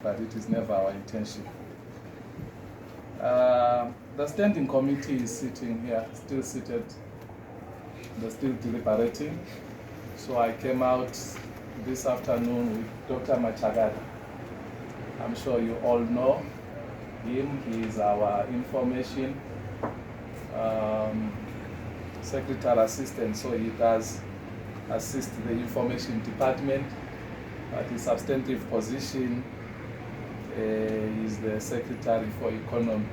but it is never our intention. The standing committee is sitting here, still seated. They're still deliberating. So I came out this afternoon with Dr. Mashakada. I'm sure you all know him. He is our information secretary assistant, so he does assist the information department, but his substantive position is the secretary for economy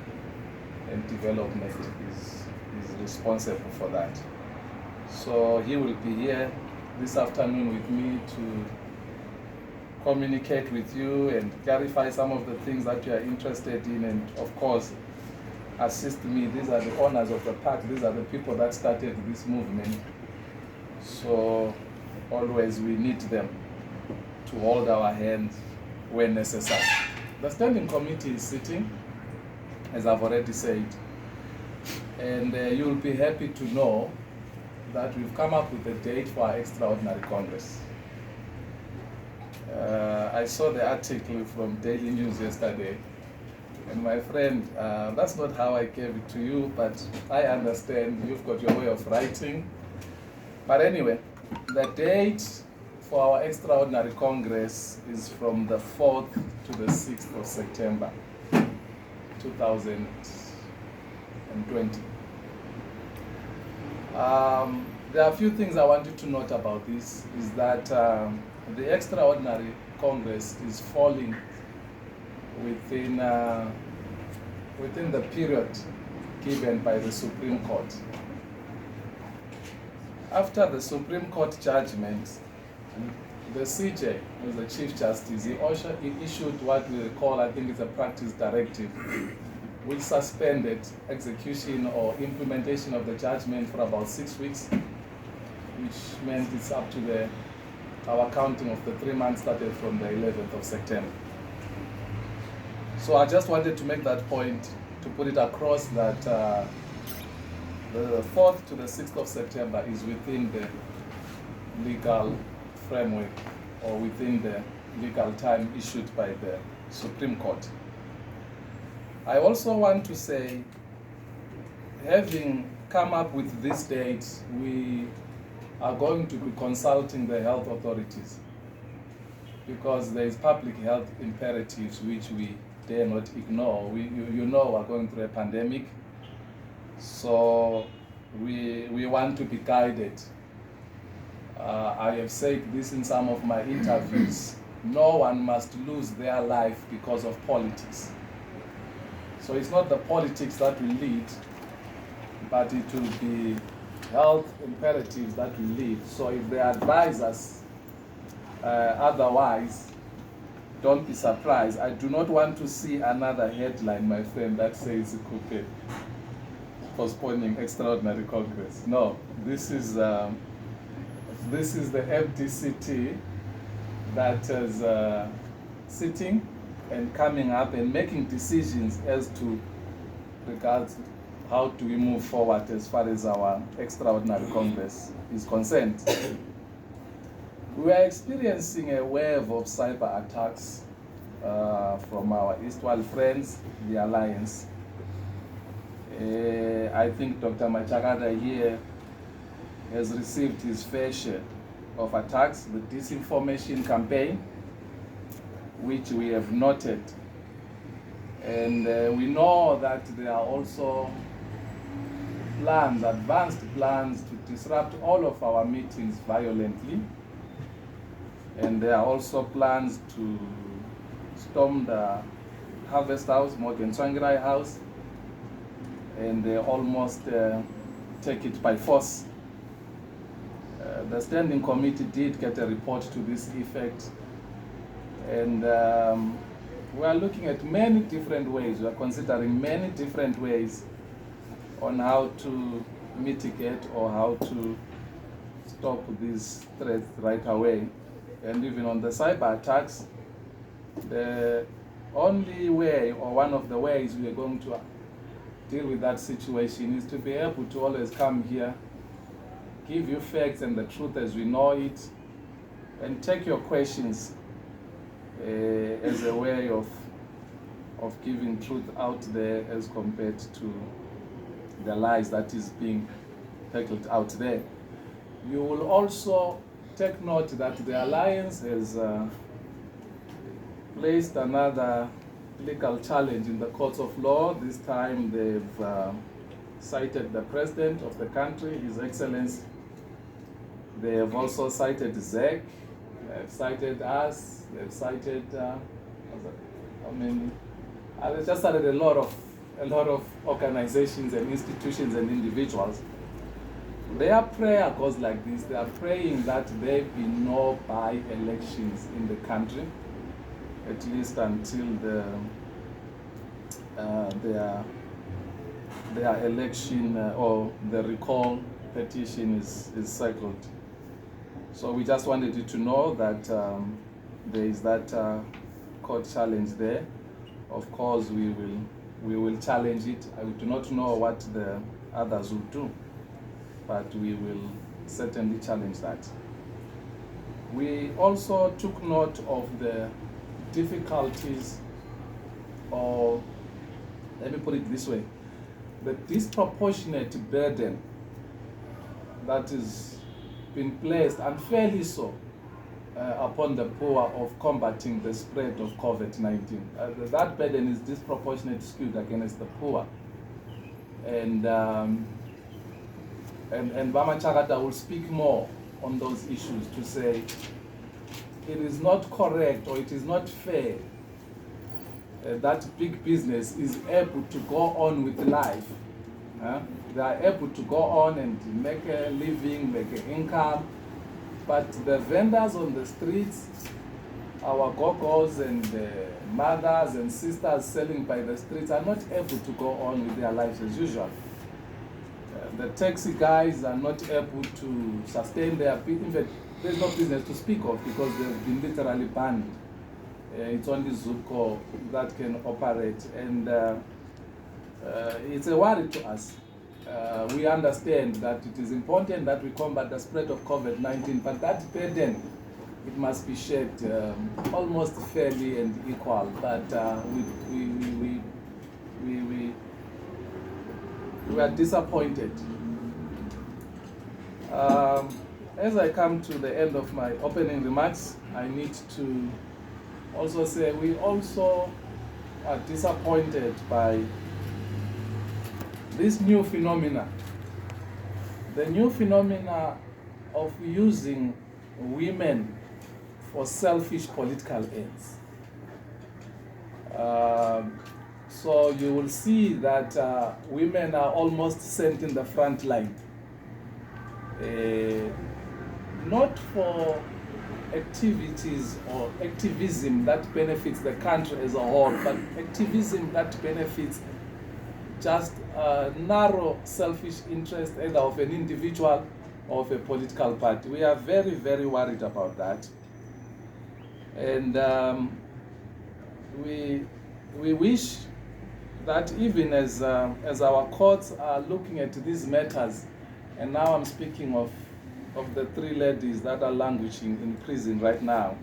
and development. Is responsible for that. So he will be here this afternoon with me to communicate with you and clarify some of the things that you are interested in, and of course assist me. These are the owners of the park. These are the people that started this movement. So always we need them to hold our hands when necessary. The standing committee is sitting, as I've already said, and you'll be happy to know that we've come up with a date for our extraordinary Congress. I saw the article from Daily News yesterday, and my friend, that's not how I gave it to you, but I understand you've got your way of writing. But anyway, the date for our extraordinary Congress is from the 4th to the 6th of September 2020. There are a few things I want you to note about this, is that the extraordinary Congress is falling within the period given by the Supreme Court. After the Supreme Court judgment, the CJ, who's the Chief Justice, he issued what we call, I think it's a practice directive, which suspended execution or implementation of the judgment for about 6 weeks, which meant it's up to our counting of the 3 months started from the 11th of September. So I just wanted to make that point, to put it across that the 4th to the 6th of September is within the legal framework or within the legal time issued by the Supreme Court. I also want to say, having come up with this date, we are going to be consulting the health authorities, because there is public health imperatives which we dare not ignore. You know we're going through a pandemic, so we want to be guided. I have said this in some of my interviews. No one must lose their life because of politics. So it's not the politics that will lead, but it will be health imperatives that will lead. So if they advise us otherwise, don't be surprised. I do not want to see another headline, my friend, that says Khupe postponing extraordinary Congress. No, this is the MDC that is sitting and coming up and making decisions as to regards how do we move forward as far as our extraordinary Congress is concerned. We are experiencing a wave of cyber attacks from our Eastward friends, the Alliance. I think Dr. Mashakada here has received his fair share of attacks. The disinformation campaign, which we have noted, and we know that there are also plans, advanced plans to disrupt all of our meetings violently, and there are also plans to storm the Harvest House, Morgan Tsvangirai House, and almost take it by force. The standing committee did get a report to this effect, and we are looking at many different ways. We are considering many different ways on how to mitigate or how to stop these threats right away. And even on the cyber attacks, the only way, or one of the ways we are going to deal with that situation, is to be able to always come here, give you facts and the truth as we know it, and take your questions as a way of giving truth out there as compared to the lies that is being tackled out there. You will also take note that the Alliance has placed another legal challenge in the courts of law. This time they've cited the President of the country, His Excellency. They have also cited ZEC, they've cited us, they've cited, they've just cited a lot of organizations and institutions and individuals. Their prayer goes like this: they are praying that there be no by-elections in the country, at least until their election or the recall petition is settled. So we just wanted you to know that there is that court challenge there. Of course, we will challenge it. I do not know what the others will do, but we will certainly challenge that. We also took note of the difficulties, or let me put it this way, the disproportionate burden that is been placed, unfairly so, upon the poor of combating the spread of COVID-19. That burden is disproportionately skewed against the poor. And Mashakada will speak more on those issues to say it is not correct or it is not fair that big business is able to go on with life. They are able to go on and make a living, make an income, but the vendors on the streets, our go-go's and mothers and sisters selling by the streets, are not able to go on with their lives as usual. The taxi guys are not able to sustain their business. In fact, there's no business to speak of because they've been literally banned. It's only Zuko that can operate, and it's a worry to us. We understand that it is important that we combat the spread of COVID-19, but that burden, it must be shared almost fairly and equal. But we are disappointed. As I come to the end of my opening remarks, I need to also say we also are disappointed by this new phenomena. The new phenomena of using women for selfish political ends. So you will see that women are almost sent in the front line. Not for activities or activism that benefits the country as a whole, but activism that benefits just a narrow selfish interest either of an individual or of a political party. We are very, very worried about that. And we wish that even as our courts are looking at these matters, and now I'm speaking of the three ladies that are languishing in prison right now,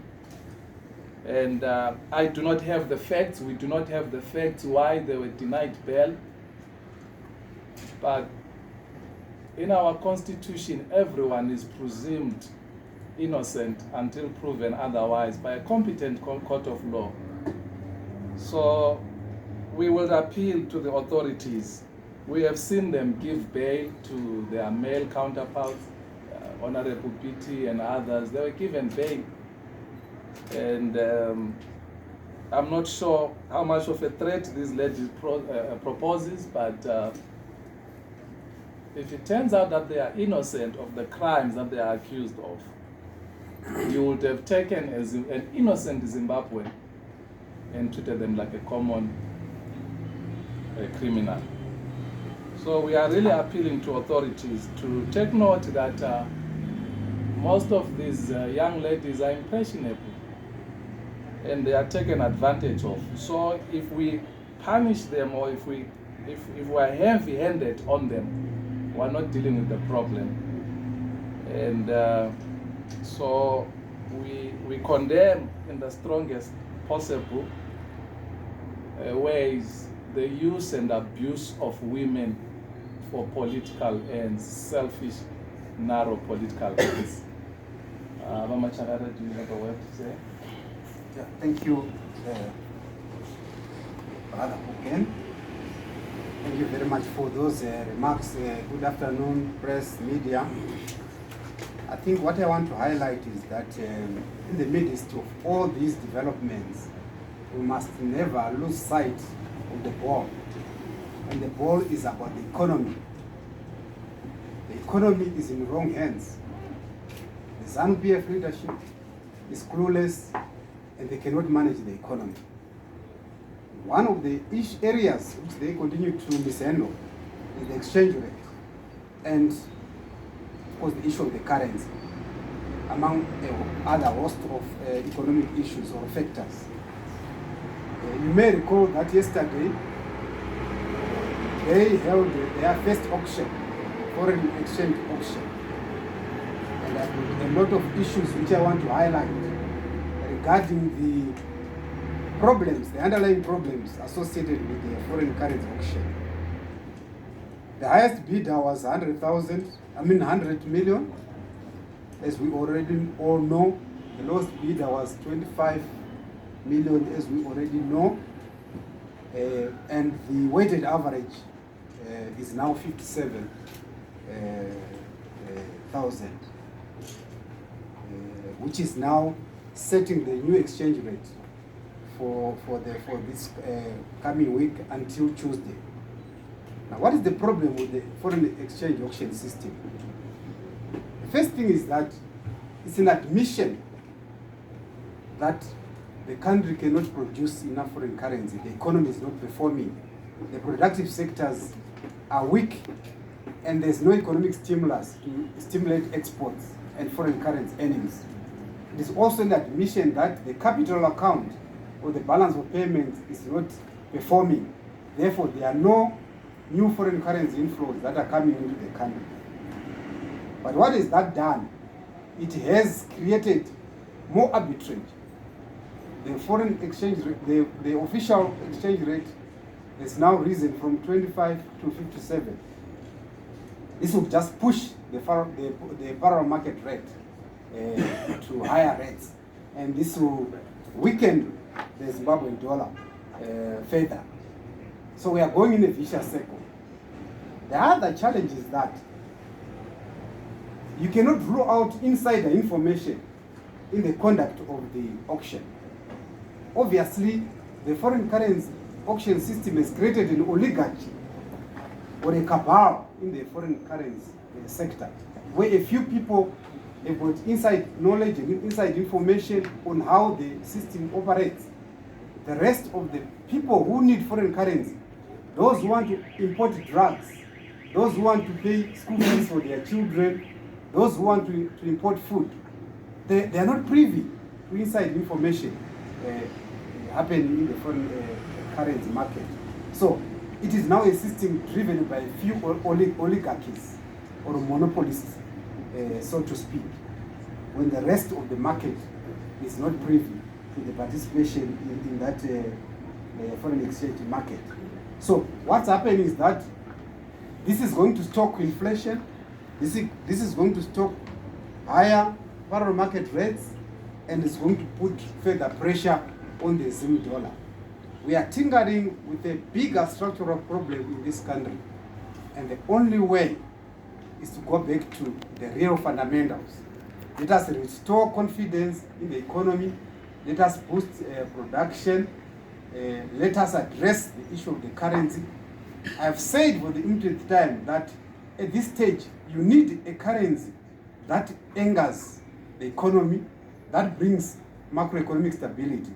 and I do not have the facts, we do not have the facts why they were denied bail, but in our constitution, everyone is presumed innocent until proven otherwise by a competent court of law. So we will appeal to the authorities. We have seen them give bail to their male counterparts, Honorable PT and others. They were given bail. And I'm not sure how much of a threat this lady proposes, but if it turns out that they are innocent of the crimes that they are accused of, you would have taken as an innocent Zimbabwean and treated them like a common criminal. So we are really appealing to authorities to take note that most of these young ladies are impressionable and they are taken advantage of. So if we punish them or if we are heavy-handed on them, we're not dealing with the problem. And so we condemn in the strongest possible ways the use and abuse of women for political ends, selfish, narrow political ends. Mashakada, do you have a word to say? Yeah, thank you, Brother Khupe. Thank you very much for those remarks. Good afternoon, press, media. I think what I want to highlight is that in the midst of all these developments, we must never lose sight of the ball. And the ball is about the economy. The economy is in the wrong hands. The Zanu PF leadership is clueless and they cannot manage the economy. One of the areas which they continue to mishandle is the exchange rate and, of course, the issue of the currency, among other host of economic issues or factors. You may recall that yesterday they held their first auction, foreign exchange auction. And I've got a lot of issues which I want to highlight regarding the problems, the underlying problems associated with the foreign currency auction. The highest bidder was 100 million. As we already all know, the lowest bidder was 25 million, as we already know. And the weighted average is now 57,000, which is now setting the new exchange rate for this coming week until Tuesday. Now, what is the problem with the foreign exchange auction system? The first thing is that it's an admission that the country cannot produce enough foreign currency. The economy is not performing. The productive sectors are weak, and there's no economic stimulus to stimulate exports and foreign currency earnings. It is also an admission that the capital account or the balance of payments is not performing. Therefore, there are no new foreign currency inflows that are coming into the country. But what has that done? It has created more arbitrage. The foreign exchange rate, the official exchange rate has now risen from 25 to 57. This will just push the parallel market rate to higher rates, and this will weaken the Zimbabwean dollar further. So we are going in a vicious circle. The other challenge is that you cannot rule out insider information in the conduct of the auction. Obviously, the foreign currency auction system has created an oligarchy or a cabal in the foreign currency sector, where a few people have got inside knowledge and inside information on how the system operates. The rest of the people who need foreign currency, those who want to import drugs, those who want to pay school fees for their children, those who want to import food, they are not privy to inside information happening in the foreign currency market. So it is now a system driven by a few oligarchies or monopolists, so to speak, when the rest of the market is not privy to the participation in that foreign exchange market. So what's happening is that this is going to stoke inflation, this is going to stoke higher parallel market rates, and it's going to put further pressure on the Zim dollar. We are tinkering with a bigger structural problem in this country, and the only way is to go back to the real fundamentals. Let us restore confidence in the economy, let us boost production, let us address the issue of the currency. I have said for the umpteenth time that at this stage you need a currency that angers the economy, that brings macroeconomic stability.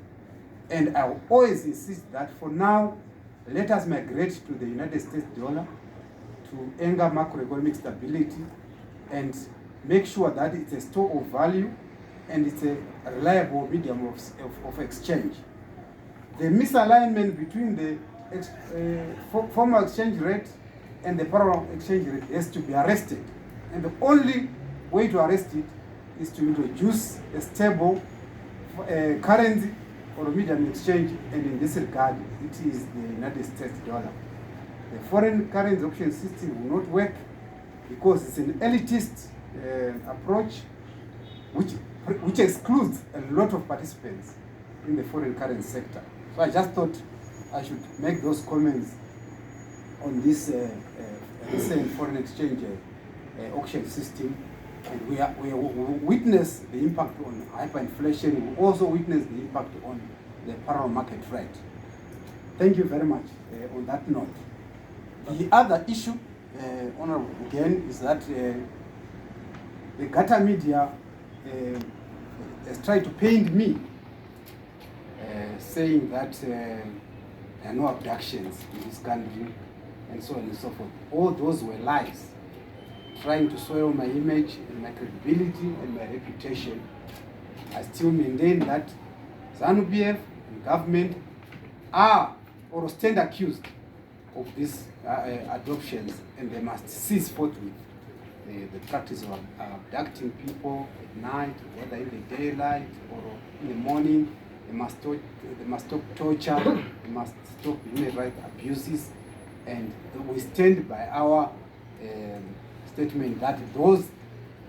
And I will always insist that for now, let us migrate to the United States dollar to anger macroeconomic stability and make sure that it's a store of value and it's a reliable medium of exchange. The misalignment between the formal exchange rate and the parallel exchange rate has to be arrested. And the only way to arrest it is to introduce a stable currency or medium exchange, and in this regard, it is the United States dollar. The foreign currency auction system will not work because it's an elitist approach which excludes a lot of participants in the foreign currency sector. So I just thought I should make those comments on this recent foreign exchange auction system. And we witness the impact on hyperinflation. We also witness the impact on the parallel market rate. Thank you very much on that note. The other issue, Honorable, again, is that the Gata media has tried to paint me saying that there are no abductions in this country and so on and so forth. All those were lies, trying to soil my image and my credibility and my reputation. I still maintain that Zanu PF and government are or stand accused of these adoptions, and they must cease forthwith the practice of abducting people at night, whether in the daylight or in the morning. They must stop torture, they must stop human rights abuses, and we stand by our statement that those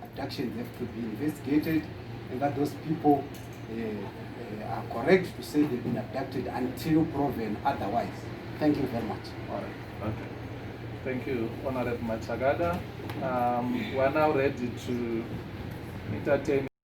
abductions have to be investigated, and that those people are correct to say they've been abducted until proven otherwise. Thank you very much. All right. Okay. Thank you, Honorable Mashakada. We are now ready to entertain